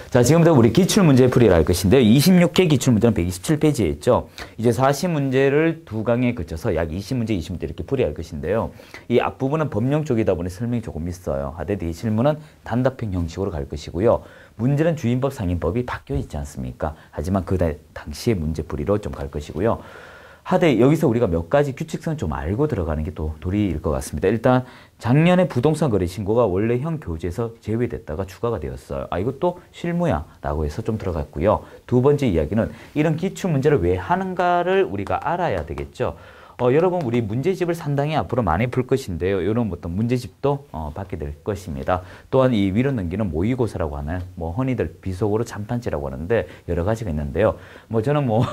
자, 지금부터 우리 기출문제 풀이를 할 것인데요. 26회 기출문제는 127페이지에 있죠. 이제 40문제를 두 강에 거쳐서 약 20문제, 20문제 이렇게 풀이할 것인데요. 이 앞부분은 법령 쪽이다 보니 설명이 조금 있어요. 하되 이 실문은 단답형 형식으로 갈 것이고요. 문제는 주임법, 상임법이 바뀌어 있지 않습니까? 하지만 그 당시의 문제 풀이로 좀 갈 것이고요. 하되 여기서 우리가 몇 가지 규칙성을 좀 알고 들어가는 게 또 도리일 것 같습니다. 일단 작년에 부동산 거래 신고가 원래 형 교재에서 제외됐다가 추가가 되었어요. 아, 이것도 실무야 라고 해서 좀 들어갔고요. 두 번째 이야기는 이런 기출 문제를 왜 하는가를 우리가 알아야 되겠죠. 여러분 우리 문제집을 상당히 앞으로 많이 풀 것인데요. 이런 어떤 문제집도 받게 될 것입니다. 또한 이 위로 넘기는 모의고사라고 하는 뭐 흔히들 비속어로 참판지라고 하는데 여러 가지가 있는데요. 뭐 저는 뭐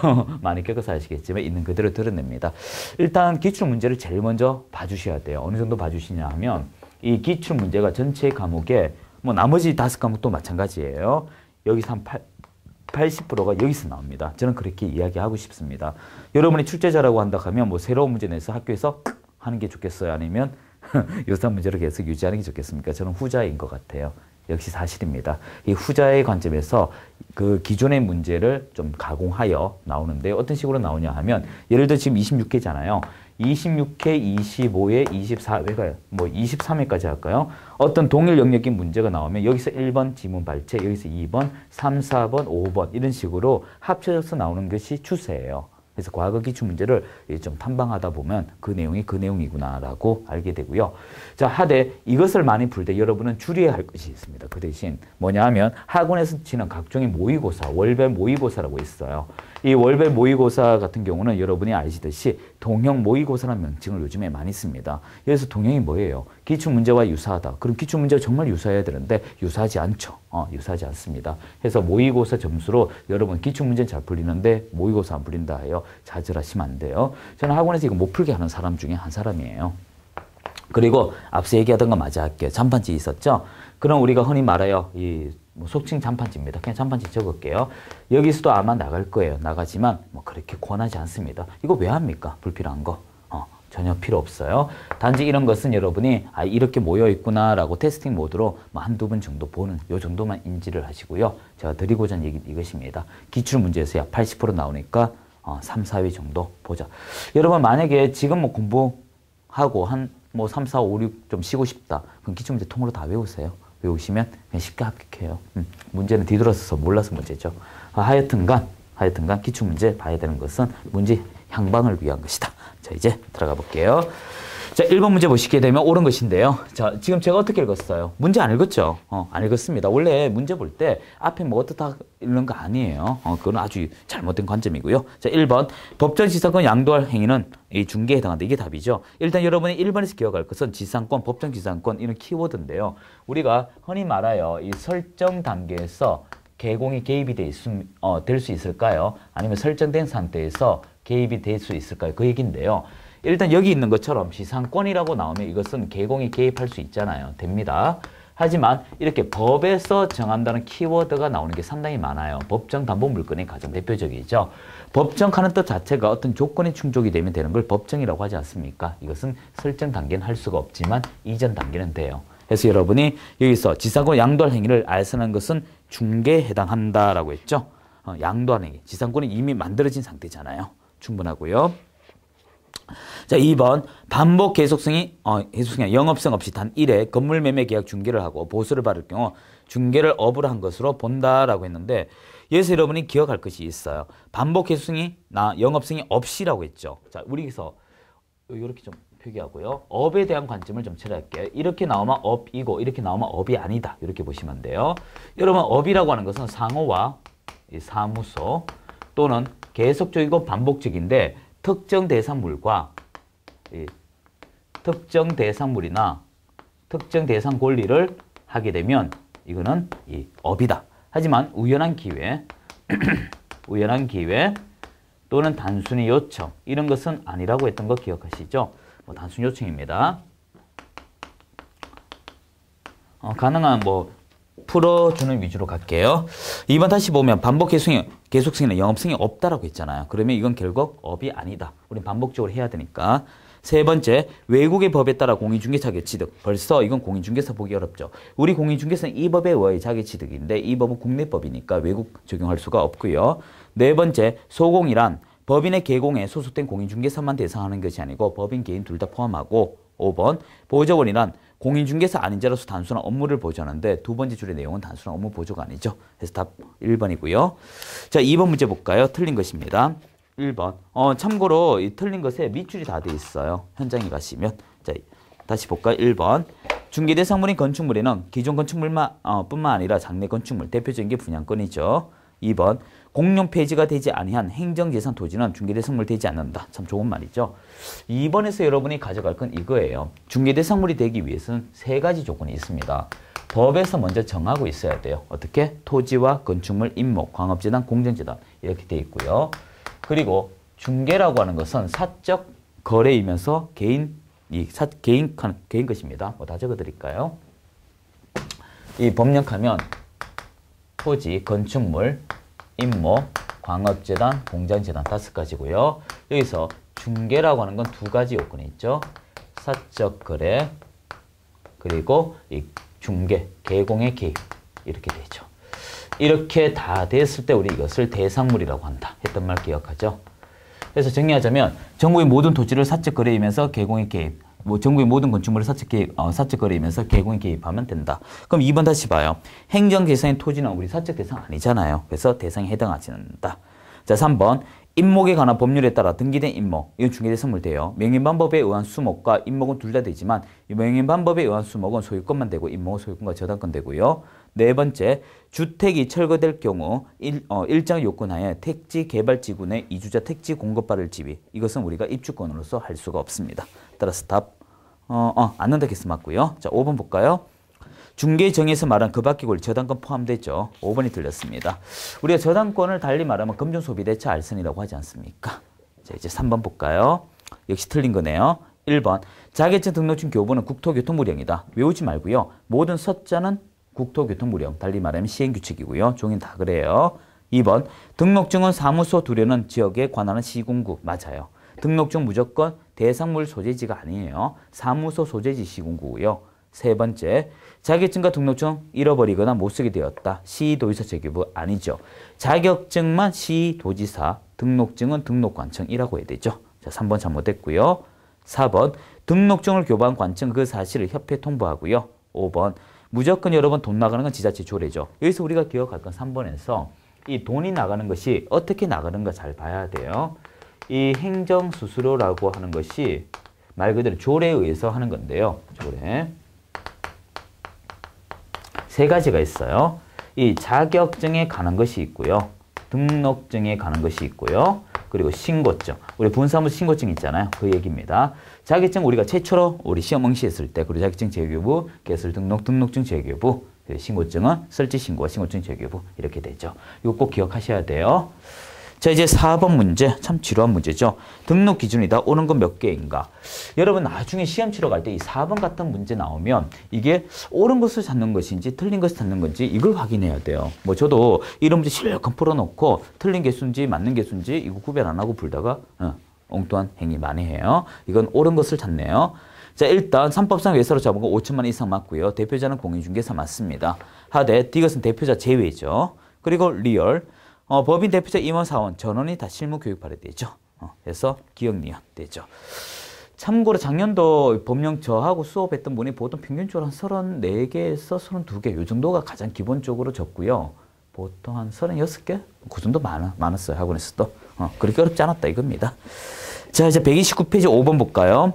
많이 겪어서 아시겠지만 있는 그대로 드러냅니다. 일단 기출 문제를 제일 먼저 봐주셔야 돼요. 어느 정도 봐주시냐 하면 이 기출 문제가 전체 과목에 뭐 나머지 5과목도 마찬가지예요. 여기서 한 80%가 여기서 나옵니다. 저는 그렇게 이야기하고 싶습니다. 여러분이 출제자라고 한다 하면 뭐 새로운 문제 내서 학교에서 하는 게 좋겠어요? 아니면 요사 문제를 계속 유지하는 게 좋겠습니까? 저는 후자인 것 같아요. 역시 사실입니다. 이 후자의 관점에서 그 기존의 문제를 좀 가공하여 나오는데 어떤 식으로 나오냐 하면 예를 들어 지금 26회잖아요. 26회, 25회, 24회가 뭐 23회까지 할까요? 어떤 동일 영역인 문제가 나오면 여기서 1번 지문 발췌, 여기서 2번, 3, 4번, 5번 이런 식으로 합쳐져서 나오는 것이 추세예요. 그래서 과거 기출 문제를 좀 탐방하다 보면 그 내용이 그 내용이구나라고 알게 되고요. 자, 하되 이것을 많이 풀 때 여러분은 줄여야 할 것이 있습니다. 그 대신 뭐냐 하면 학원에서 치는 각종의 모의고사, 월별 모의고사라고 있어요. 이 월별 모의고사 같은 경우는 여러분이 아시듯이 동형 모의고사라는 명칭을 요즘에 많이 씁니다. 그래서 동형이 뭐예요? 기출문제와 유사하다. 그럼 기출문제가 정말 유사해야 되는데 유사하지 않죠. 유사하지 않습니다. 그래서 모의고사 점수로 여러분 기출문제는 잘 풀리는데 모의고사 안 풀린다 해요. 좌절하시면 안 돼요. 저는 학원에서 이거 못 풀게 하는 사람 중에 한 사람이에요. 그리고 앞서 얘기하던 거 마저 할게요. 잠판지 있었죠? 그럼 우리가 흔히 말해요. 뭐 속칭 잠판지입니다. 그냥 잠판지 적을게요. 여기서도 아마 나갈 거예요. 나가지만 뭐 그렇게 권하지 않습니다. 이거 왜 합니까? 불필요한 거. 전혀 필요 없어요. 단지 이런 것은 여러분이 이렇게 모여 있구나라고 테스팅 모드로 뭐 한두 번 정도 보는 요 정도만 인지를 하시고요. 제가 드리고자 하는 얘기 이것입니다. 기출 문제에서 약 80% 나오니까 3, 4회 정도 보자. 여러분 만약에 지금 뭐 공부하고 한 뭐 3, 4, 5, 6 좀 쉬고 싶다. 그럼 기출 문제 통으로 다 외우세요. 외우시면 그냥 쉽게 합격해요. 문제는 뒤돌아서서 몰라서 문제죠. 하여튼간 기출 문제 봐야 되는 것은 문제 향방을 위한 것이다. 자, 이제 들어가 볼게요. 자, 1번 문제 보시게 되면 옳은 것인데요. 자, 지금 제가 어떻게 읽었어요? 문제 안 읽었죠? 안 읽었습니다. 원래 문제 볼 때 앞에 뭐 어떻다 이런 거 아니에요. 그건 아주 잘못된 관점이고요. 자, 1번. 법정 지상권 양도할 행위는 이 중개에 해당한다. 이게 답이죠. 일단 여러분이 1번에서 기억할 것은 지상권, 법정 지상권 이런 키워드인데요. 우리가 흔히 말하여 이 설정 단계에서 개공이 개입이 될 수 있을까요? 아니면 설정된 상태에서 개입이 될 수 있을까요? 그 얘기인데요. 일단 여기 있는 것처럼 지상권이라고 나오면 이것은 개공이 개입할 수 있잖아요. 됩니다. 하지만 이렇게 법에서 정한다는 키워드가 나오는 게 상당히 많아요. 법정 담보 물건이 가장 대표적이죠. 법정하는 뜻 자체가 어떤 조건이 충족이 되면 되는 걸 법정이라고 하지 않습니까? 이것은 설정 단계는 할 수가 없지만 이전 단계는 돼요. 그래서 여러분이 여기서 지상권 양도할 행위를 알선한 것은 중개에 해당한다라고 했죠. 양도하는 행위. 지상권이 이미 만들어진 상태잖아요. 충분하고요. 자, 2번. 반복 계속성이 영업성 없이 단 1회 건물 매매 계약 중개를 하고 보수를 받을 경우 중개를 업으로 한 것으로 본다라고 했는데 여기서 여러분이 기억할 것이 있어요. 반복 계속성이 영업성이 없이라고 했죠. 자, 우리에서 이렇게 좀 표기하고요. 업에 대한 관점을 좀 처리할게요. 이렇게 나오면 업이고 이렇게 나오면 업이 아니다. 이렇게 보시면 돼요. 여러분 업이라고 하는 것은 상호와 사무소 또는 계속적이고 반복적인데 특정 대상물과 특정 대상물이나 특정 대상 권리를 하게 되면 이거는 업이다. 하지만 우연한 기회, 우연한 기회 또는 단순히 요청 이런 것은 아니라고 했던 거 기억하시죠? 뭐 단순 요청입니다. 가능한 뭐 풀어주는 위주로 갈게요. 2번 다시 보면 반복 계속성이나 영업성이 없다라고 했잖아요. 그러면 이건 결국 업이 아니다. 우린 반복적으로 해야 되니까. 세 번째, 외국의 법에 따라 공인중개사 자격취득. 벌써 이건 공인중개사 보기 어렵죠. 우리 공인중개사는 이 법에 의해 자격취득인데 이 법은 국내법이니까 외국 적용할 수가 없고요. 네 번째, 소공이란 법인의 개공에 소속된 공인중개사만 대상하는 것이 아니고 법인 개인 둘 다 포함하고 5번, 보조원이란 공인중개사 아닌 자로서 단순한 업무를 보조하는데 두 번째 줄의 내용은 단순한 업무 보조가 아니죠. 그래서 답 1번이고요. 자, 2번 문제 볼까요? 틀린 것입니다. 1번. 참고로 이 틀린 것에 밑줄이 다 돼 있어요. 현장에 가시면. 자, 다시 볼까요? 1번. 중개 대상물인 건축물에는 기존 건축물만 뿐만 아니라 장래 건축물, 대표적인 게 분양권이죠. 2번. 공용 폐지가 되지 아니한 행정재산 토지는 중개대상물 되지 않는다. 참 좋은 말이죠. 2번에서 여러분이 가져갈 건 이거예요. 중개대상물이 되기 위해서는 세 가지 조건이 있습니다. 법에서 먼저 정하고 있어야 돼요. 어떻게? 토지와 건축물, 임목, 광업재단, 공정재단 이렇게 돼 있고요. 그리고 중개라고 하는 것은 사적 거래이면서 개인 것입니다. 뭐 다 적어드릴까요? 이 법령하면 토지, 건축물, 임목, 광업재단, 공장재단 5가지고요. 여기서 중개라고 하는 건 2가지 요건이 있죠. 사적 거래 그리고 이 중개, 개공의 개입 이렇게 되죠. 이렇게 다 됐을 때 우리 이것을 대상물이라고 한다 했던 말 기억하죠? 그래서 정리하자면 전국의 모든 토지를 사적 거래이면서 개공의 개입, 전국의 모든 건축물을 사적 거래이면서 개공에 개입하면 된다. 그럼 2번 다시 봐요. 행정재산의 토지는 우리 사적 대상 아니잖아요. 그래서 대상에 해당하지 않는다. 자, 3번. 임목에 관한 법률에 따라 등기된 임목. 이건 중개대상물 돼요. 명인반법에 의한 수목과 임목은 둘 다 되지만 이 명인반법에 의한 수목은 소유권만 되고 임목은 소유권과 저당권 되고요. 네 번째. 주택이 철거될 경우 일정 요건하에 택지 개발지구내 이주자 택지 공급받을 지위. 이것은 우리가 입주권으로서 할 수가 없습니다. 따라서 답 않는다 개수 맞고요. 자, 5번 볼까요? 중개정에서 말한 그 밖의 권리 저당권 포함되죠. 5번이 틀렸습니다. 우리가 저당권을 달리 말하면 금전소비대차 알선이라고 하지 않습니까? 자, 이제 3번 볼까요? 역시 틀린 거네요. 1번. 자격증 등록증 교부는 국토교통부령이다. 외우지 말고요. 모든 서자는 국토교통부령, 달리 말하면 시행규칙이고요. 종이는 다 그래요. 2번. 등록증은 사무소 두려는 지역에 관하는 시군구. 맞아요. 등록증 무조건 대상물 소재지가 아니에요. 사무소 소재지 시군구고요. 세 번째, 자격증과 등록증 잃어버리거나 못쓰게 되었다. 시도지사 재교부 아니죠. 자격증만 시도지사, 등록증은 등록관청이라고 해야 되죠. 자, 3번 잘못됐고요. 4번, 등록증을 교부한 관청 그 사실을 협회에 통보하고요. 5번, 무조건 여러 번 돈 나가는 건 지자체 조례죠. 여기서 우리가 기억할 건 3번에서 이 돈이 나가는 것이 어떻게 나가는가 잘 봐야 돼요. 이 행정수수료라고 하는 것이 말 그대로 조례에 의해서 하는 건데요. 조례. 세 가지가 있어요. 이 자격증에 관한 것이 있고요. 등록증에 관한 것이 있고요. 그리고 신고증. 우리 분사무 신고증 있잖아요. 그 얘기입니다. 자격증 우리가 최초로 우리 시험 응시했을 때 그리고 자격증 재교부, 개설 등록, 등록증 재교부, 신고증은 설치 신고와 신고증 재교부 이렇게 되죠. 이거 꼭 기억하셔야 돼요. 자, 이제 4번 문제. 참 지루한 문제죠. 등록 기준이다. 옳은 건 몇 개인가? 여러분 나중에 시험 치러 갈 때 이 4번 같은 문제 나오면 이게 옳은 것을 찾는 것인지 틀린 것을 찾는 건지 이걸 확인해야 돼요. 뭐 저도 이런 문제 실컷 풀어놓고 틀린 개수인지 맞는 개수인지 이거 구별 안 하고 풀다가 엉뚱한 행위 많이 해요. 이건 옳은 것을 찾네요. 자, 일단 3법상 외사로 잡은 거 5천만 원 이상 맞고요. 대표자는 공인중개사 맞습니다. 하되 이것은 대표자 제외죠. 그리고 리얼. 법인 대표자 임원 사원 전원이 다 실무 교육 발휘되죠. 그래서 기억 리언 되죠. 참고로 작년도 법령 저하고 수업했던 분이 보통 평균적으로 한 34개에서 32개 이 정도가 가장 기본적으로 적고요. 보통 한 36개? 그 정도 많았어요. 학원에서도. 그렇게 어렵지 않았다 이겁니다. 자, 이제 129페이지 5번 볼까요?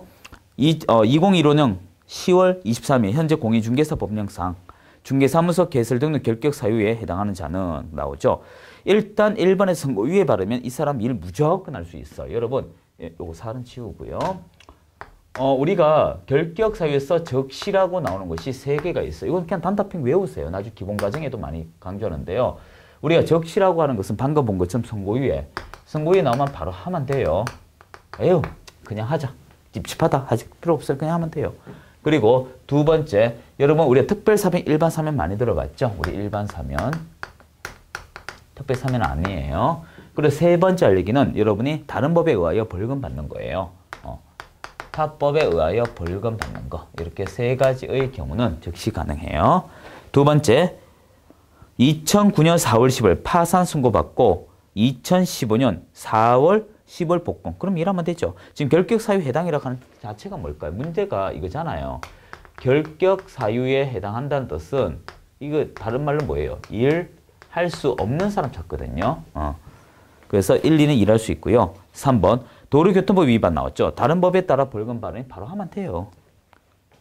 2015년 10월 23일 현재 공인중개사 법령상 중개사무소 개설 등록 결격 사유에 해당하는 자는 나오죠. 일단 1번에 선고유예 바르면 이 사람 일 무조건 할 수 있어요. 여러분, 요거 살은 치우고요. 우리가 결격 사유에서 적시라고 나오는 것이 3개가 있어요. 이건 그냥 단답형 외우세요. 나중에 기본 과정에도 많이 강조하는데요. 우리가 적시라고 하는 것은 방금 본 것처럼 선고유예. 선고유예 나오면 바로 하면 돼요. 에휴, 그냥 하자. 찝찝하다. 하지 필요 없어요. 그냥 하면 돼요. 그리고 두 번째, 여러분 우리가 특별사면, 일반 사면 많이 들어봤죠? 우리 일반 사면. 특별사면 아니에요. 그리고 세 번째 알 얘기는 여러분이 다른 법에 의하여 벌금 받는 거예요. 합법에 의하여 벌금 받는 거. 이렇게 세 가지의 경우는 즉시 가능해요. 두 번째, 2009년 4월 10일 파산 선고받고 2015년 4월 10월 복권. 그럼 일하면 되죠. 지금 결격 사유 해당이라고 하는 자체가 뭘까요? 문제가 이거잖아요. 결격 사유에 해당한다는 뜻은 이거 다른 말로 뭐예요? 일할 수 없는 사람 찾거든요. 그래서 1, 2는 일할 수 있고요. 3번 도로교통법 위반 나왔죠. 다른 법에 따라 벌금 발행 바로 하면 돼요.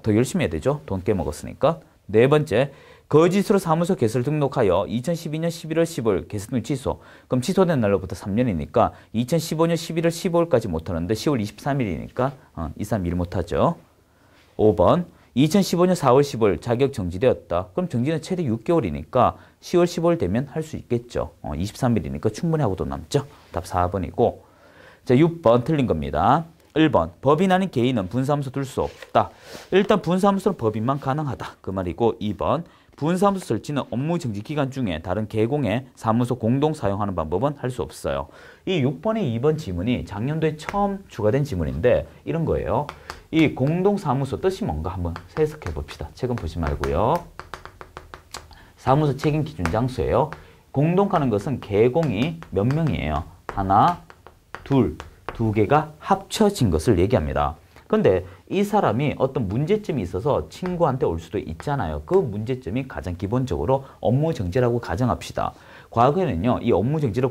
더 열심히 해야 되죠. 돈 깨먹었으니까. 네 번째, 거짓으로 사무소 개설 등록하여 2012년 11월 15일 개설 등록 취소. 그럼 취소된 날로부터 3년이니까 2015년 11월 15일까지 못하는데 10월 23일이니까 2, 3, 1 못하죠. 5번, 2015년 4월 15일 자격 정지되었다. 그럼 정지는 최대 6개월이니까 10월 15일 되면 할 수 있겠죠. 23일이니까 충분히 하고도 남죠. 답 4번이고. 자, 6번 틀린 겁니다. 1번, 법인 아닌 개인은 분사무소 둘 수 없다. 일단 분사무소는 법인만 가능하다. 그 말이고. 2번, 분사무소 설치는 업무 정지 기간 중에 다른 개공의 사무소 공동 사용하는 방법은 할 수 없어요. 이 6번의 2번 지문이 작년도에 처음 추가된 지문인데 이런 거예요. 이 공동 사무소 뜻이 뭔가 한번 해석해 봅시다. 책은 보지 말고요. 사무소 책임 기준 장소예요. 공동하는 것은 개공이 몇 명이에요? 하나, 둘, 두 개가 합쳐진 것을 얘기합니다. 근데 이 사람이 어떤 문제점이 있어서 친구한테 올 수도 있잖아요. 그 문제점이 가장 기본적으로 업무 정지라고 가정합시다. 과거에는요, 이 업무 정지를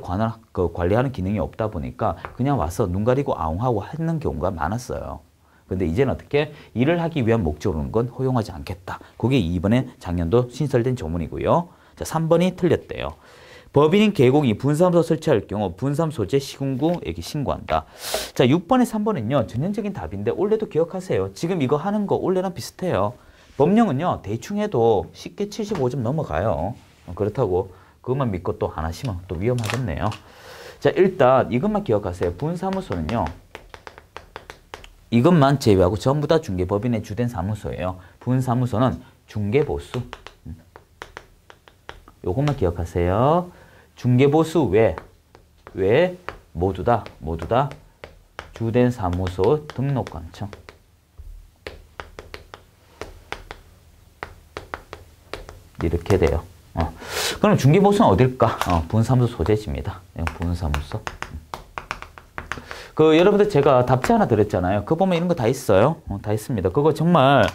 관리하는 기능이 없다 보니까 그냥 와서 눈 가리고 아웅하고 하는 경우가 많았어요. 근데 이제는 어떻게 일을 하기 위한 목적으로는 건 허용하지 않겠다. 그게 이번에 작년도 신설된 조문이고요. 자, 3번이 틀렸대요. 법인인 개공이 분사무소 설치할 경우 분사무소재 시군구에게 신고한다. 자, 6번에 3번은요. 전형적인 답인데 원래도 기억하세요. 지금 이거 하는 거 원래랑 비슷해요. 법령은요. 대충 해도 쉽게 75점 넘어가요. 그렇다고 그것만 믿고 또 안 하시면 또 위험하겠네요. 자, 일단 이것만 기억하세요. 분사무소는요. 이것만 제외하고 전부 다 중개법인의 주된 사무소예요. 분사무소는 중개보수. 요것만 기억하세요. 중개보수 외 모두 다 주된 사무소 등록관청. 이렇게 돼요. 그럼 중개보수는 어딜까? 분사무소 소재지입니다. 분사무소. 여러분들 제가 답지 하나 드렸잖아요. 그거 보면 이런 거 다 있어요. 다 있습니다. 그거 정말,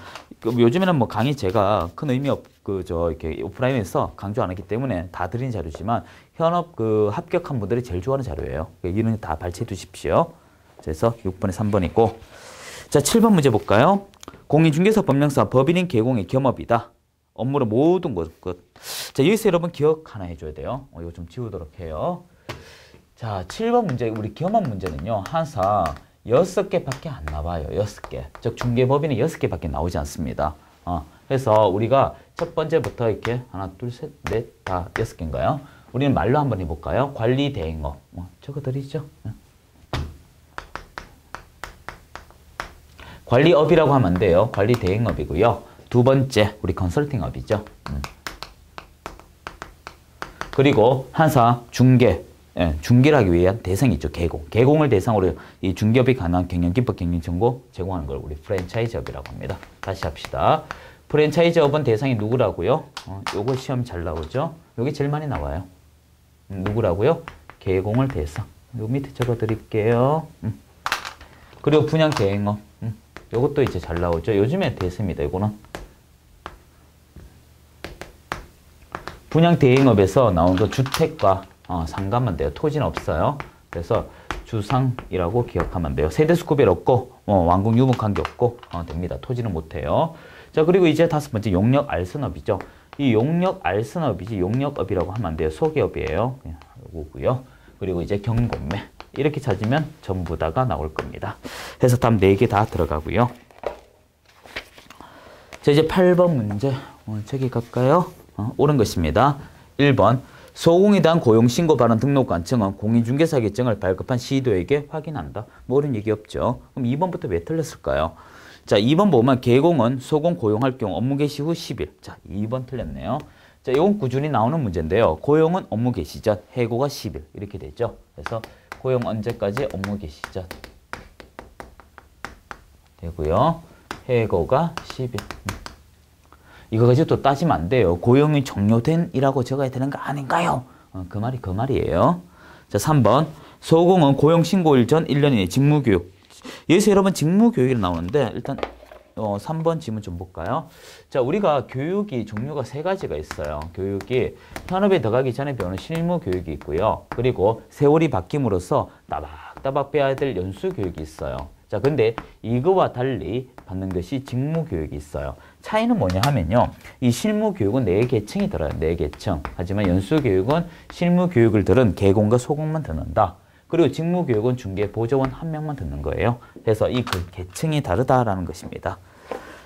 요즘에는 뭐 강의 제가 큰 의미 이렇게 오프라인에서 강조 안 했기 때문에 다 드린 자료지만, 현업 합격한 분들이 제일 좋아하는 자료예요. 이런 거 다 발췌해 두십시오. 그래서 6번에 3번이고. 자, 7번 문제 볼까요? 공인중개사 법령상 법인인 개공의 겸업이다. 업무를 모든 것. 자, 여기서 여러분 기억 하나 해줘야 돼요. 이거 좀 지우도록 해요. 자, 7번 문제, 우리 겸업 문제는요, 항상 6개밖에 안 나와요. 6개. 즉, 중개법인은 6개밖에 나오지 않습니다. 그래서 우리가 첫 번째부터 이렇게 하나, 둘, 셋, 넷, 다 6개인가요? 우리는 말로 한번 해볼까요? 관리 대행업. 적어드리죠. 관리업이라고 하면 안 돼요. 관리 대행업이고요. 두 번째, 우리 컨설팅업이죠. 그리고 항상 중개를 하기 위한 대상이 있죠. 개공을 대상으로 이 중개업이 가능한 경영기법, 경영정보 제공하는 걸 우리 프랜차이즈업이라고 합니다. 다시 합시다. 프랜차이즈업은 대상이 누구라고요? 요거 시험 잘 나오죠? 요게 제일 많이 나와요. 누구라고요? 개공을 대상. 요 밑에 적어 드릴게요. 그리고 분양 대행업. 요것도 이제 잘 나오죠? 요즘에 대세입니다. 요거는. 분양 대행업에서 나온 거 주택과 상가만 돼요. 토지는 없어요. 그래서 주상이라고 기억하면 돼요. 세대수 구별 없고 완공 유무 관계 없고 됩니다. 토지는 못해요. 자, 그리고 이제 다섯 번째 용역 알선업이죠. 이 용역 알선업이지 용역업이라고 하면 안 돼요. 소기업이에요. 요거고요. 그리고 이제 경공매 이렇게 찾으면 전부 다가 나올 겁니다. 해서 답 4개 다 들어가고요. 자, 이제 8번 문제 저기 갈까요? 옳은 것입니다. 1번 소공에 대한 고용신고 발언 등록관청은 공인중개사 계정을 발급한 시도에게 확인한다. 뭐 이런 얘기 없죠. 그럼 2번부터 왜 틀렸을까요? 자, 2번 보면 개공은 소공 고용할 경우 업무 개시 후 10일. 자, 2번 틀렸네요. 자, 이건 꾸준히 나오는 문제인데요. 고용은 업무 개시 전, 해고가 10일. 이렇게 되죠. 그래서 고용 언제까지 업무 개시 전 되고요. 해고가 10일. 이거 가지고 또 따지면 안 돼요. 고용이 종료된 이라고 적어야 되는 거 아닌가요? 그 말이에요. 자, 3번. 소공은 고용신고일 전 1년 이내 직무교육. 여기서 여러분 직무교육이 나오는데 일단 3번 지문 좀 볼까요? 자, 우리가 교육이 종류가 세 가지가 있어요. 교육이 현업에 들어가기 전에 배우는 실무 교육이 있고요. 그리고 세월이 바뀜으로써 따박따박 배워야 될 연수 교육이 있어요. 자, 근데 이거와 달리 받는 것이 직무 교육이 있어요. 차이는 뭐냐 하면요. 이 실무 교육은 4계층이 들어요. 4계층. 하지만 연수 교육은 실무 교육을 들은 개공과 소공만 듣는다. 그리고 직무 교육은 중개 보조원 1명만 듣는 거예요. 그래서 이 계층이 다르다라는 것입니다.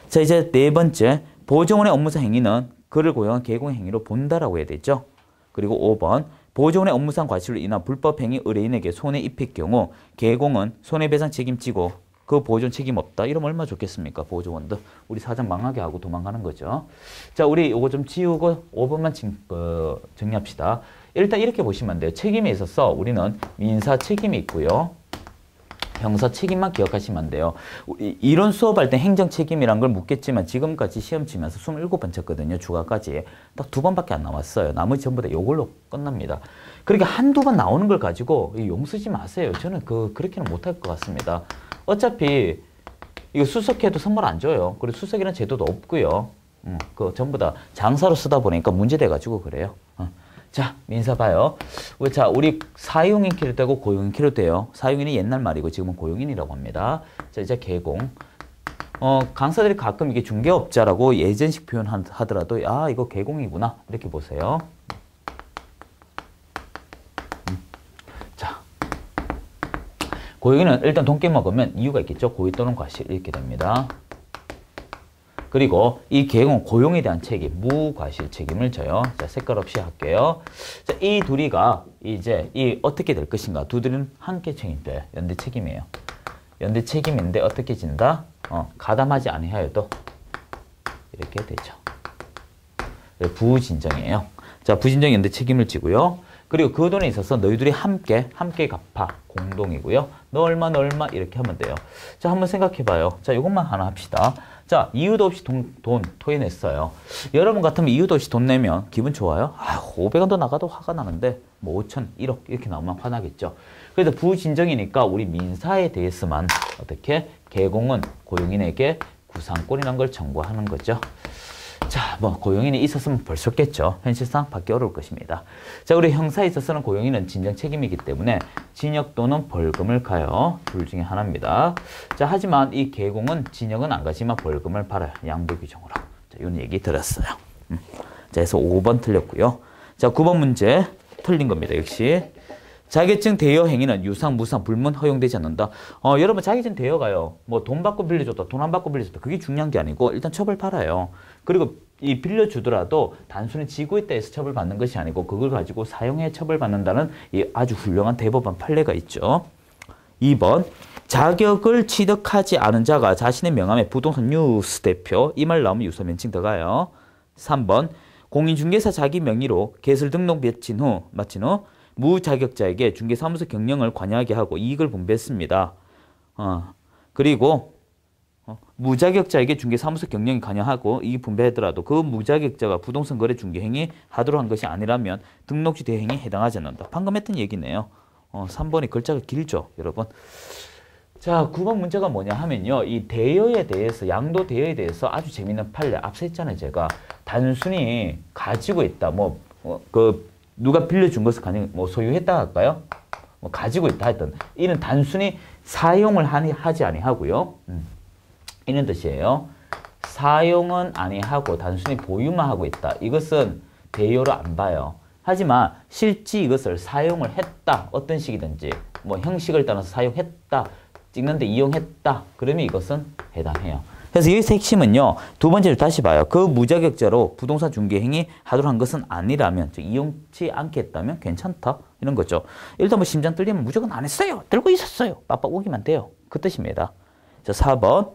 자, 이제 4번째. 보조원의 업무상 행위는 그를 고용한 개공 행위로 본다라고 해야 되죠. 그리고 5번. 보조원의 업무상 과실로 인한 불법 행위 의뢰인에게 손해 입힐 경우 개공은 손해배상 책임지고 그 보조원 책임 없다. 이러면 얼마나 좋겠습니까? 보조원도. 우리 사장 망하게 하고 도망가는 거죠. 자, 우리 요거 좀 지우고 5번만 정리합시다. 일단 이렇게 보시면 안 돼요. 책임에 있어서 우리는 민사 책임이 있고요. 형사 책임만 기억하시면 안 돼요. 이론 수업할 때 행정 책임이란 걸 묻겠지만 지금까지 시험 치면서 27번 쳤거든요. 주가까지. 딱 2번밖에 안 나왔어요. 나머지 전부 다 이걸로 끝납니다. 그러니까 한두 번 나오는 걸 가지고 용 쓰지 마세요. 저는 그렇게는 못할 것 같습니다. 어차피 이거 수석해도 선물 안 줘요. 그리고 수석이라는 제도도 없고요. 전부 다 장사로 쓰다 보니까 문제돼가지고 그래요. 자, 민사 봐요. 자, 우리 사용인키로 되고 고용인키로 돼요. 사용인이 옛날 말이고 지금은 고용인이라고 합니다. 자, 이제 개공. 강사들이 가끔 이게 중개업자라고 예전식 표현하더라도 이거 개공이구나. 이렇게 보세요. 자, 고용인은 일단 돈 깨먹으면 이유가 있겠죠. 고의 또는 과실 이렇게 됩니다. 그리고 이 개공, 고용에 대한 책임, 무과실 책임을 져요. 자, 색깔 없이 할게요. 자, 이 둘이가 이제 어떻게 될 것인가? 두 둘은 함께 책임져요. 연대 책임이에요. 연대 책임인데 어떻게 진다? 가담하지 아니하여도 이렇게 되죠. 부진정이에요. 자, 부진정 연대 책임을 지고요. 그리고 그 돈에 있어서 너희들이 함께 갚아. 공동이고요. 너 얼마 이렇게 하면 돼요. 자, 한번 생각해 봐요. 자, 이것만 하나 합시다. 자, 이유도 없이 돈 토해냈어요. 여러분 같으면 이유도 없이 돈 내면 기분 좋아요? 500원 더 나가도 화가 나는데 뭐 5천, 1억 이렇게 나오면 화나겠죠. 그래서 부진정이니까 우리 민사에 대해서만 어떻게 개공은 고용인에게 구상권이라는 걸 청구하는 거죠. 자, 뭐 고용인이 있었으면 벌써겠죠. 현실상 받기 어려울 것입니다. 자, 우리 형사에 있어서는 고용인은 진정 책임이기 때문에 징역 또는 벌금을 가요. 둘 중에 하나입니다. 자, 하지만 이 개공은 징역은 안 가지만 벌금을 받아요. 양보 규정으로. 자, 이런 얘기 들었어요. 자, 그래서 5번 틀렸고요. 자, 9번 문제 틀린 겁니다. 역시. 자격증 대여 행위는 유상, 무상, 불문 허용되지 않는다. 여러분 자격증 대여가요. 뭐 돈 받고 빌려줬다, 돈 안 받고 빌려줬다. 그게 중요한 게 아니고 일단 처벌 받아요. 그리고 이 빌려주더라도 단순히 지고 있다 해서 처벌받는 것이 아니고 그걸 가지고 사용해 처벌받는다는 이 아주 훌륭한 대법원 판례가 있죠. 2번. 자격을 취득하지 않은 자가 자신의 명함에 부동산 뉴스 대표 이 말 나오면 유서 면칭 들어가요. 3번. 공인중개사 자기 명의로 개설 등록 마친 후 무자격자에게 중개사무소 경영을 관여하게 하고 이익을 분배했습니다. 그리고 무자격자에게 중개사무소 경영에 관여하고 이익 분배하더라도 그 무자격자가 부동산 거래 중개 행위 하도록 한 것이 아니라면 등록지 대행에 해당하지 않는다. 방금 했던 얘기네요. 3번이 글자가 길죠, 여러분. 자, 9번 문제가 뭐냐 하면요. 이 대여에 대해서, 양도 대여에 대해서 아주 재밌는 판례 앞서 했잖아요, 제가. 단순히 가지고 있다. 누가 빌려준 것을 소유했다 할까요? 가지고 있다 했던. 이는 단순히 사용을 하지 아니하고요. 이런 뜻이에요. 사용은 아니하고 단순히 보유만 하고 있다. 이것은 대여로 안 봐요. 하지만 실제 이것을 사용을 했다. 어떤 식이든지 형식을 따라서 사용했다. 찍는데 이용했다. 그러면 이것은 해당해요. 그래서 여기서 핵심은요. 두 번째를 다시 봐요. 그 무자격자로 부동산 중개 행위 하도록 한 것은 아니라면, 즉 이용치 않게 했다면 괜찮다. 이런 거죠. 일단 심장 떨리면 무조건 안 했어요. 들고 있었어요. 빡빡 우기면 돼요. 그 뜻입니다. 자, 4번.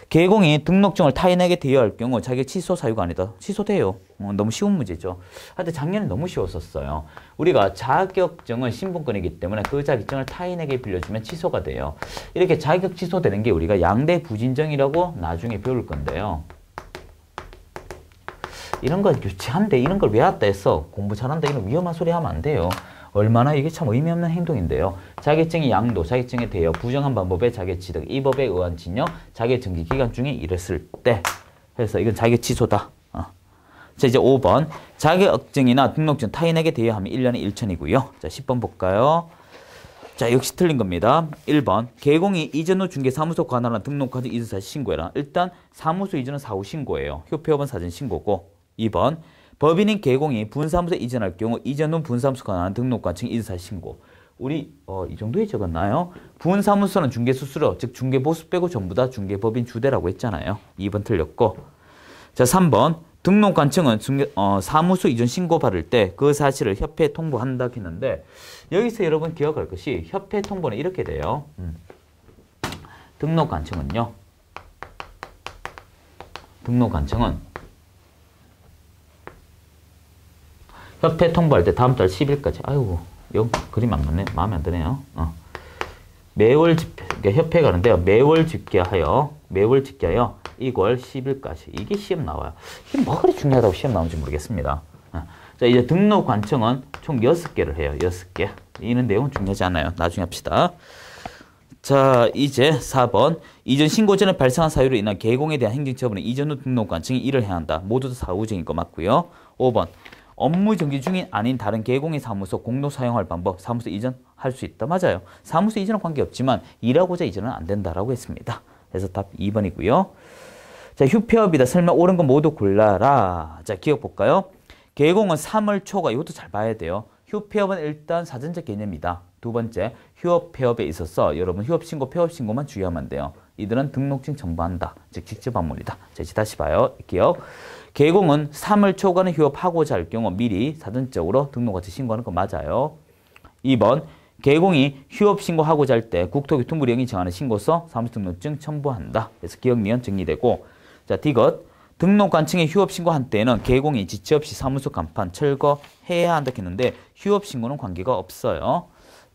개공이 등록증을 타인에게 대여할 경우 자격 취소 사유가 아니다. 취소돼요. 너무 쉬운 문제죠. 하여튼 작년에 너무 쉬웠었어요. 우리가 자격증은 신분권이기 때문에 그 자격증을 타인에게 빌려주면 취소가 돼요. 이렇게 자격 취소되는 게 우리가 양대 부진정이라고 나중에 배울 건데요. 이런 거 유치한데 이런 걸 외웠다 해서 공부 잘한다 이런 위험한 소리 하면 안 돼요. 얼마나 이게 참 의미 없는 행동인데요. 자격증의 양도, 자격증에 대여, 부정한 방법의 자격 취득, 이 법에 의한 진역, 자격 정지 기간 중에 이랬을 때 그래서 이건 자격 취소다. 자, 이제 5번. 자격증이나 등록증 타인에게 대여하면 1년에 1천이고요. 자, 10번 볼까요? 자, 역시 틀린 겁니다. 1번. 개공이 이전 후 중개사무소 관할한 등록과정 이전 사실 신고해라. 일단 사무소 이전은 사후 신고예요. 휴폐업은 사전 신고고. 2번. 법인인 개공이 분사무소 이전할 경우 이전 후 분사무소 관한 등록관청 이전 사실 신고. 우리 이 정도에 적었나요? 분사무소는 중개수수료, 즉 중개보수 빼고 전부 다 중개법인 주대라고 했잖아요. 2번 틀렸고. 자, 3번. 등록관청은 사무소 이전 신고 받을 때 그 사실을 협회에 통보한다 했는데 여기서 여러분 기억할 것이 협회 통보는 이렇게 돼요. 등록관청은요. 등록관청은 협회 통보할 때 다음 달 10일까지. 아이고, 영 그림 안 맞네. 마음에 안 드네요. 매월 집계, 그러니까 협회 가는데요. 매월 집계하여 2월 10일까지. 이게 시험 나와요. 이게 뭐 그리 중요하다고 시험 나오는지 모르겠습니다. 자, 이제 등록관청은 총 6개를 해요. 6개. 이는 내용은 중요하지 않아요. 나중에 합시다. 자, 이제 4번. 이전 신고 전에 발생한 사유로 인한 개공에 대한 행정처분은 이전 후 등록관청이 일을 해야 한다. 모두 다 사후적인 거 맞고요. 5번. 업무 정지 중인 아닌 다른 개공의 사무소 공로 사용할 방법, 사무소 이전할 수 있다. 맞아요. 사무소 이전은 관계없지만 일하고자 이전은 안 된다라고 했습니다. 그래서 답 2번이고요. 자, 휴폐업이다. 설명 옳은 거 모두 골라라. 자, 기억 볼까요? 개공은 3월 초가, 이것도 잘 봐야 돼요. 휴폐업은 일단 사전적 개념이다. 두 번째, 휴업 폐업에 있어서 여러분 휴업신고, 폐업신고만 주의하면 돼요. 이들은 등록증 첨부한다. 즉 직접 방문이다. 자, 이제 다시 봐요. 기억. 개공은 3월 초과는 휴업하고자 할 경우 미리 사전적으로 등록같이 신고하는 거 맞아요. 2번. 개공이 휴업 신고하고자 할 때 국토교통부 령이 정하는 신고서 사무소 등록증 첨부한다. 그래서 기억 니은 정리되고. 자, D것. 등록관청에 휴업 신고한 때에는 개공이 지체 없이 사무소 간판 철거해야 한다 했는데 휴업 신고는 관계가 없어요.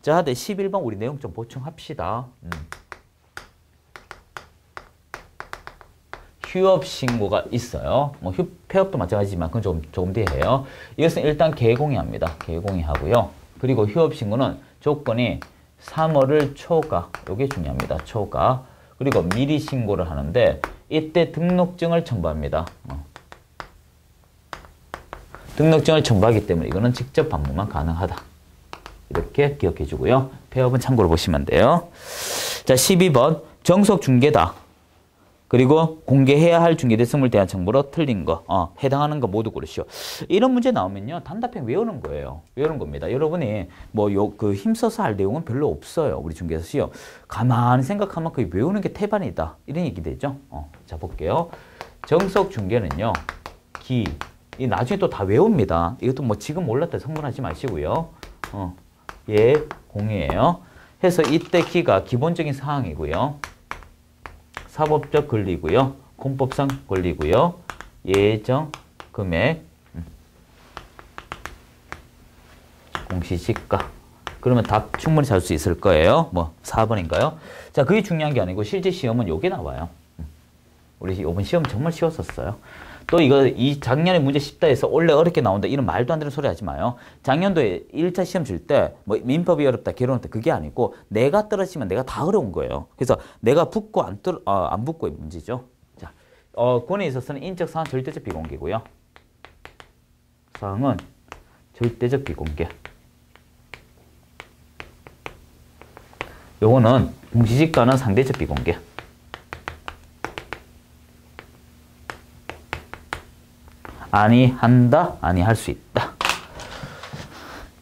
자, 11번 우리 내용 좀 보충합시다. 휴업 신고가 있어요. 뭐 휴폐업도 마찬가지지만 그건 조금 뒤에 해요. 이것은 일단 개공이 합니다. 개공이 하고요. 그리고 휴업 신고는 조건이 3월을 초과, 이게 중요합니다. 초과. 그리고 미리 신고를 하는데 이때 등록증을 첨부합니다. 등록증을 첨부하기 때문에 이거는 직접 방문만 가능하다. 이렇게 기억해 주고요. 폐업은 참고로 보시면 돼요. 자, 12번 정속 중개다. 그리고 공개해야 할 중개대성물 대한 정보로 틀린 거, 해당하는 거 모두 고르시오. 이런 문제 나오면요, 단답형 외우는 거예요. 외우는 겁니다. 여러분이 그 힘써서 할 내용은 별로 없어요. 우리 중개에서 시험. 가만히 생각하면 거의 외우는 게 태반이다. 이런 얘기 되죠. 자, 볼게요. 정석 중개는요, 이 나중에 또 다 외웁니다. 이것도 뭐 지금 몰랐다 성분하지 마시고요. 예, 공이에요. 해서 이때 기가 기본적인 사항이고요. 사법적 권리고요. 공법상 권리고요. 예정, 금액, 공시지가. 그러면 답 충분히 잘 수 있을 거예요. 뭐 4번인가요? 자, 그게 중요한 게 아니고 실제 시험은 요게 나와요. 우리 이번 시험 정말 쉬웠었어요. 또 이 작년에 문제 쉽다 해서 원래 어렵게 나온다 이런 말도 안 되는 소리 하지 마요. 작년도에 1차 시험 줄 때 뭐 민법이 어렵다, 개론 어렵다 그게 아니고 내가 떨어지면 내가 다 어려운 거예요. 그래서 내가 붙고 안 붙고의 문제죠. 자, 권에 있어서는 인적 사항 절대적 비공개고요. 사항은 절대적 비공개. 요거는 공시지가는 상대적 비공개. 아니한다, 아니할 수 있다.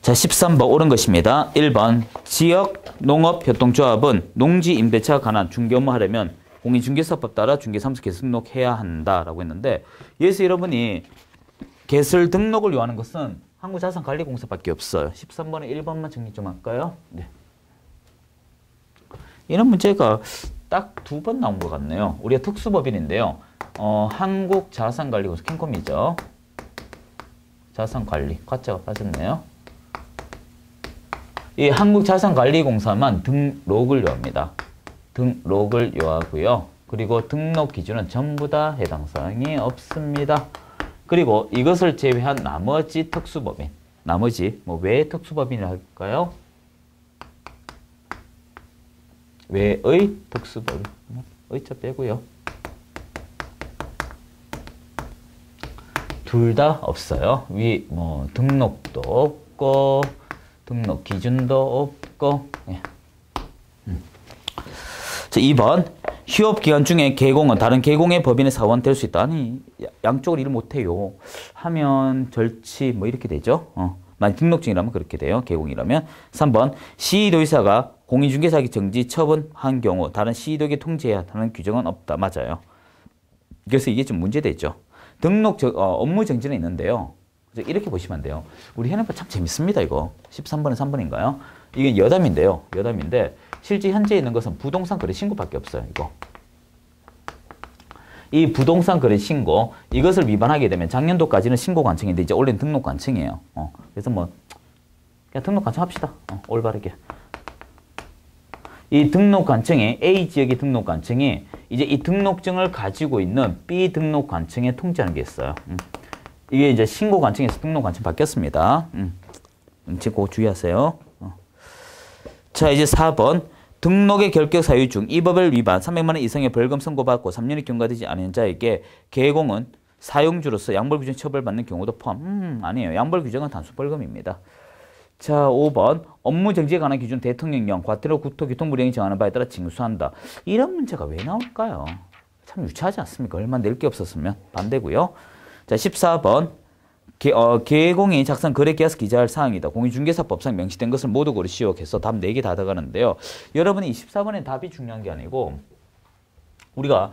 자, 13번 옳은 것입니다. 1번 지역 농업협동조합은 농지 임대차에 관한 중개 업무 하려면 공인중개사법 따라 중개사무소 개설 등록해야 한다라고 했는데 여기서 여러분이 개설 등록을 요하는 것은 한국자산관리공사밖에 없어요. 13번에 1번만 정리 좀 할까요? 네. 이런 문제가 딱 2번 나온 것 같네요. 우리가 특수법인인데요. 한국자산관리공사 캔콤이죠. 자산관리 과자가 빠졌네요. 이 한국자산관리공사만 등록을 요합니다. 등록을 요하고요. 그리고 등록 기준은 전부 다 해당 사항이 없습니다. 그리고 이것을 제외한 나머지 특수법인, 나머지 왜 특수법인이라 할까요? 외의 특수법인, 의자 빼고요. 둘 다 없어요. 등록도 없고 등록 기준도 없고. 예. 자, 2번 휴업기간 중에 개공은 다른 개공의 법인의 사원 될 수 있다. 아니 양쪽을 일 못해요 하면 절치 이렇게 되죠. 만약 등록증이라면 그렇게 돼요. 개공이라면. 3번 시도의사가 공인중개사기 정지 처분한 경우 다른 시도에게 통지해야 하는 규정은 없다. 맞아요. 그래서 이게 좀 문제되죠. 업무 정지는 있는데요. 이렇게 보시면 안 돼요. 우리 현행법 참 재밌습니다. 이거 13번에 3번인가요? 이게 여담인데요. 여담인데 실제 현재 있는 것은 부동산 거래 신고밖에 없어요. 이거. 이 부동산 거래 신고 이것을 위반하게 되면 작년도까지는 신고 관청인데 이제 올해는 등록 관청이에요. 그래서 그냥 등록 관청 합시다. 올바르게. 이 등록 관청이 A 지역의 등록 관청이 이제 이 등록증을 가지고 있는 B 등록 관청에 통지하는 게 있어요. 이게 이제 신고 관청에서 등록 관청 바뀌었습니다. 지금 그거 주의하세요. 자, 이제 4번. 등록의 결격 사유 중 이 법을 위반 300만 원 이상의 벌금 선고받고 3년이 경과되지 않은 자에게 개공은 사용주로서 양벌 규정 처벌받는 경우도 포함. 아니에요. 양벌 규정은 단순 벌금입니다. 자, 5번. 업무 정지에 관한 기준 대통령령, 과태료, 구토, 교통불이행이 정하는 바에 따라 징수한다. 이런 문제가 왜 나올까요? 참 유치하지 않습니까? 얼마 낼 게 없었으면 반대고요. 자, 14번. 개공이 작성 거래계약서 기재할 사항이다. 공인중개사법상 명시된 것을 모두 고르시오. 해서 답 4개 다 들어가는데요. 여러분이 24번의 답이 중요한 게 아니고 우리가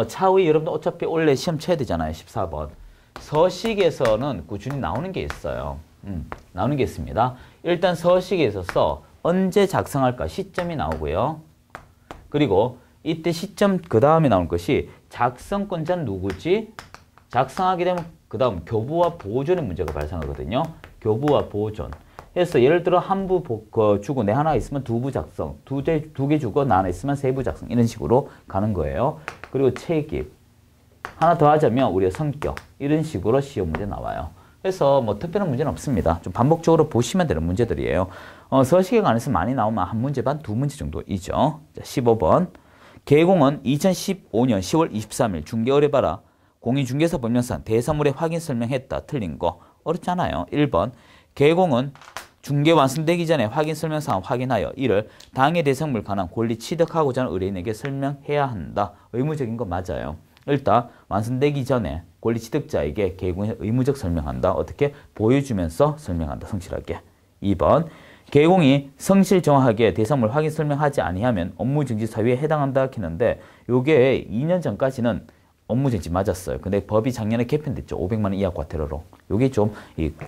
차후에 여러분들 어차피 원래 시험 쳐야 되잖아요. 14번. 서식에서는 꾸준히 나오는 게 있어요. 나오는 게 있습니다. 일단 서식에 있어서 언제 작성할까 시점이 나오고요. 그리고 이때 시점 그 다음에 나올 것이 작성권자는 누구지? 작성하게 되면 그 다음 교부와 보존의 문제가 발생하거든요. 교부와 보존. 그래서 예를 들어 한 부 주고 내 하나 있으면 2부 작성, 두 개 주고 나 하나 있으면 3부 작성 이런 식으로 가는 거예요. 그리고 책임. 하나 더 하자면 우리의 성격. 이런 식으로 시험 문제 나와요. 그래서 특별한 문제는 없습니다. 좀 반복적으로 보시면 되는 문제들이에요. 서식에 관해서 많이 나오면 한 문제 반, 2문제 정도이죠. 자, 15번. 개공은 2015년 10월 23일 중개의뢰 봐라. 공인중개사 법령상 대사물의 확인 설명했다. 틀린 거. 어렵잖아요. 1번. 개공은 중개 완성되기 전에 확인 설명사항 확인하여 이를 당해 대상물 관한 권리 취득하고자 하는 의뢰인에게 설명해야 한다. 의무적인 거 맞아요. 일단 완성되기 전에 권리 취득자에게 개공의 의무적 설명한다. 어떻게? 보여주면서 설명한다. 성실하게. 2번. 개공이 성실 정확하게 대상물 확인 설명하지 아니하면 업무정지 사유에 해당한다 했는데 요게 2년 전까지는 업무정지 맞았어요. 근데 법이 작년에 개편됐죠. 500만 원 이하 과태료로. 요게 좀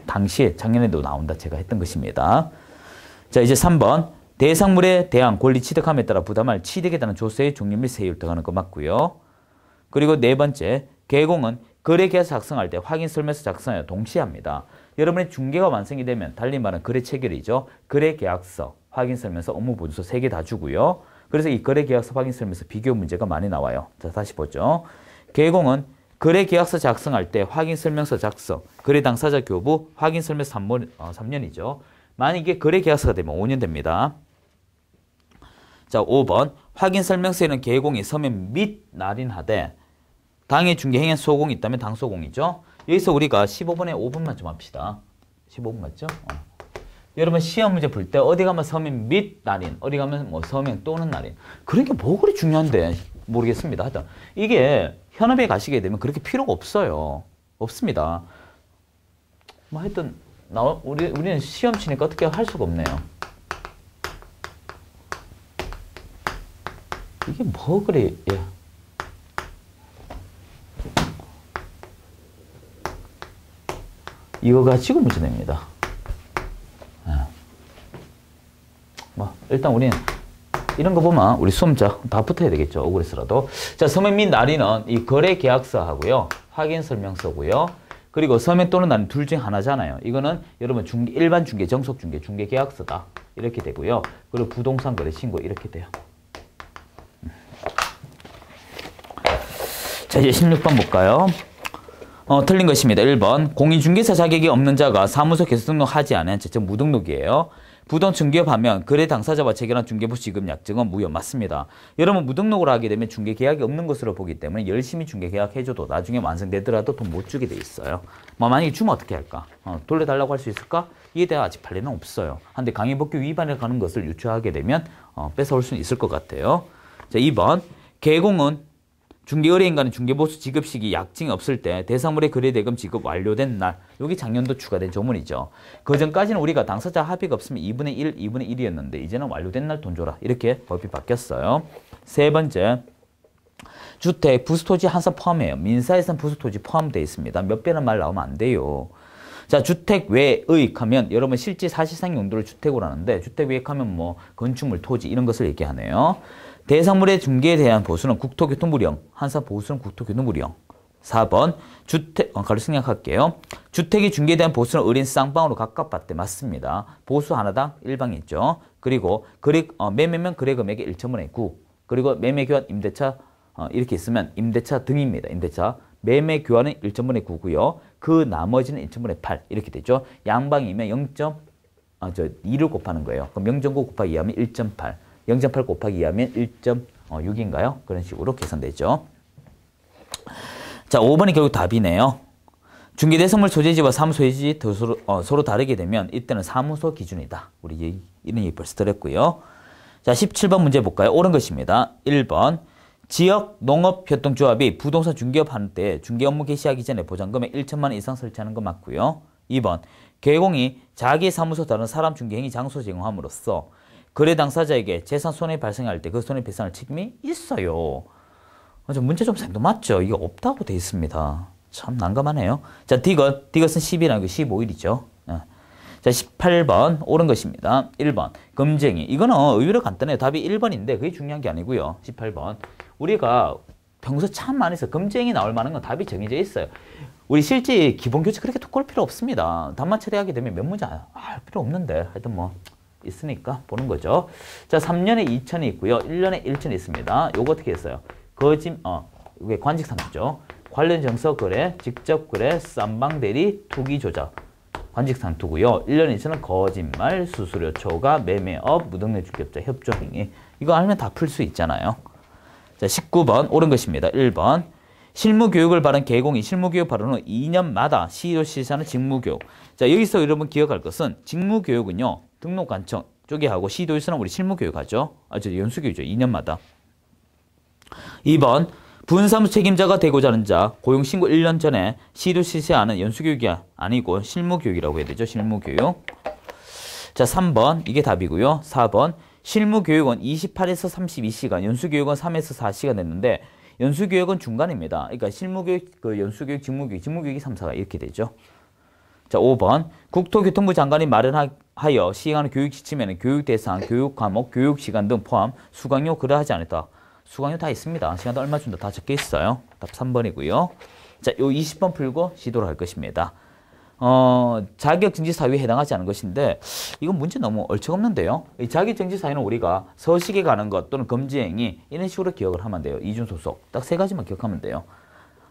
당시에 작년에도 나온다 제가 했던 것입니다. 자, 이제 3번. 대상물에 대한 권리 취득함에 따라 부담할 취득에 따른 조세의 종류 및 세율 등하는 거 맞고요. 그리고 4번째. 개공은 거래계약서 작성할 때 확인 설명서 작성하여 동시에 합니다. 여러분의 중개가 완성이 되면 달리 말하는 거래 체결이죠. 거래계약서, 확인 설명서, 업무보조서 3개 다 주고요. 그래서 이 거래계약서, 확인 설명서 비교 문제가 많이 나와요. 자, 다시 보죠. 개공은 거래계약서 작성할 때 확인 설명서 작성, 거래 당사자 교부, 확인 설명서 3년이죠. 만약에 거래계약서가 되면 5년 됩니다. 자, 5번. 확인 설명서에는 개공이 서면 및 날인하되 당해 중개 행위 소공이 있다면 당소공이죠. 여기서 우리가 15번에 5번만 좀 합시다. 15번 맞죠? 여러분 시험 문제 풀 때 어디 가면 서면 및 날인, 어디 가면 서면 또는 날인. 그런 게 뭐 그리 중요한데 모르겠습니다. 하여튼 이게 현업에 가시게 되면 그렇게 필요가 없어요. 없습니다. 하여튼 우리는 시험 치니까 어떻게 할 수가 없네요. 이게 뭐 그래? 예. 이거 가지고 문제 냅니다. 일단 우리는 이런 거 보면 우리 수험자 다 붙어야 되겠죠. 억울해서라도. 자, 서면 및 날인은 이 거래 계약서 하고요. 확인 설명서고요. 그리고 서면 또는 날인 둘 중 하나잖아요. 이거는 여러분 일반 중개, 정속 중개, 중개 계약서다. 이렇게 되고요. 그리고 부동산 거래 신고 이렇게 돼요. 자, 이제 16번 볼까요? 틀린 것입니다. 1번. 공인중개사 자격이 없는 자가 사무소 개수 등록하지 않은 즉 무등록이에요. 부동산 중개업하면 거래 당사자와 체결한 중개부 지급 약정은 무효. 맞습니다. 여러분 무등록을 하게 되면 중개 계약이 없는 것으로 보기 때문에 열심히 중개 계약 해줘도 나중에 완성되더라도 돈 못 주게 돼 있어요. 뭐 만약에 주면 어떻게 할까? 돌려달라고 할 수 있을까? 이에 대해 아직 판례는 없어요. 한데 강의법규 위반에 가는 것을 유추하게 되면 뺏어올 수는 있을 것 같아요. 자, 2번. 개공은 중개의뢰인과는 중개보수 지급 시기 약정이 없을 때 대상물의 거래대금 지급 완료된 날, 여기 작년도 추가된 조문이죠. 그 전까지는 우리가 당사자 합의가 없으면 2분의 1, 2분의 1이었는데 이제는 완료된 날 돈 줘라. 이렇게 법이 바뀌었어요. 세 번째, 주택, 부수토지 한사 포함해요. 민사에서는 부수토지 포함되어 있습니다. 몇 배는 말 나오면 안 돼요. 자, 주택 외의익 하면 여러분 실제 사실상 용도를 주택으로 하는데 주택 외익 하면 뭐 건축물, 토지 이런 것을 얘기하네요. 대상물의 중개에 대한 보수는 국토교통부령, 한사 보수는 국토교통부령. 4번 주택, 가로 생략할게요. 주택이 중개에 대한 보수는 의뢰인 쌍방으로 각각 받대. 맞습니다. 보수 하나당 1방이 있죠. 그리고 매매면 거래 금액의 1.5분의 9. 그리고 매매 교환 임대차 이렇게 있으면 임대차 등입니다. 임대차. 매매 교환은 1.5분의 9고요. 그 나머지는 1.5분의 8 이렇게 되죠. 양방이면 2를 곱하는 거예요. 그럼 0.9 곱하기 2하면 1.8. 0.8 곱하기 2하면 1.6인가요? 그런 식으로 계산되죠. 자, 5번이 결국 답이네요. 중개대상물 소재지와 사무소 소재지 서로 다르게 되면 이때는 사무소 기준이다. 우리 이런 얘기 벌써 들었고요. 자, 17번 문제 볼까요? 옳은 것입니다. 1번. 지역 농업협동조합이 부동산 중개업 하는 때 중개 업무 개시하기 전에 보장금액 1천만 원 이상 설치하는 거 맞고요. 2번. 개공이 자기 사무소 다른 사람 중개행위 장소 제공함으로써 거래 당사자에게 재산 손해 발생할 때 그 손해 배상할 책임이 있어요. 문제 좀 생뚱맞죠? 이게 없다고 돼 있습니다. 참 난감하네요. 자, 디귿은 10일 아니고 15일이죠. 자, 18번 옳은 것입니다. 1번 검증이. 이거는 의외로 간단해요. 답이 1번인데 그게 중요한 게 아니고요. 18번 우리가 평소 참 많이 해서 검증이 나올 만한 건 답이 정해져 있어요. 우리 실제 기본 교재 그렇게 두꺼울 필요 없습니다. 답만 처리하게 되면 몇 문제 할 필요 없는데 하여튼 뭐 있으니까 보는 거죠. 자, 3년에 2천이 있고요. 1년에 1천이 있습니다. 요거 어떻게 했어요? 이게 관직상투죠. 관련 정서 거래, 직접 거래, 쌈방 대리, 투기 조작. 관직상투고요. 1년 2천은 거짓말, 수수료 초과, 매매업, 무등록 중개업자 협조행위. 이거 알면 다 풀 수 있잖아요. 자, 19번 옳은 것입니다. 1번. 실무교육을 바른 개공이 실무교육 바른 후 2년마다 시도 실시하는 직무교육. 자, 여기서 여러분 기억할 것은 직무교육은요. 등록관청 쪽에 하고 시도에서는 우리 실무교육 하죠. 연수교육이죠. 2년마다. 2번. 분사무 책임자가 되고자 하는 자 고용신고 1년 전에 시도 실시하는 연수교육이 아니고 실무교육이라고 해야 되죠. 실무교육. 자, 3번 이게 답이고요. 4번 실무교육은 28에서 32시간, 연수교육은 3에서 4시간 됐는데 연수교육은 중간입니다. 그러니까 실무교육, 연수교육, 직무교육이 3, 4가 이렇게 되죠. 자, 5번 국토교통부 장관이 마련하여 시행하는 교육 지침에는 교육 대상, 교육 과목, 교육 시간 등 포함 수강료 그러하지 않았다. 수강료 다 있습니다. 시간도 얼마 준다 다 적혀 있어요. 답 3번이고요. 자, 요 20번 풀고 시도를 할 것입니다. 자격정지 사유에 해당하지 않은 것인데 이건 문제 너무 얼척없는데요. 이 자격정지 사유는 우리가 서식에 가는 것 또는 금지행위 이런 식으로 기억을 하면 돼요. 이중소속 딱 세 가지만 기억하면 돼요.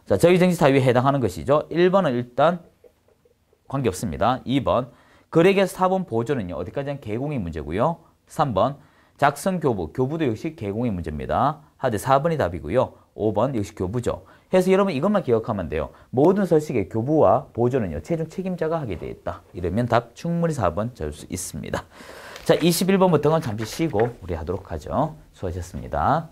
자, 자격정지 사유에 해당하는 것이죠. 1번은 일단 관계없습니다. 2번 거래계약서 사본 보조는요. 어디까지는 개공의 문제고요. 3번 작성 교부도 역시 개공의 문제입니다. 하되 4번이 답이고요. 5번 역시 교부죠. 그래서 여러분 이것만 기억하면 돼요. 모든 서식의 교부와 보조는요. 최종 책임자가 하게 되어 있다. 이러면 답 충분히 4번 잡을 수 있습니다. 자, 21번부터는 잠시 쉬고 우리 하도록 하죠. 수고하셨습니다.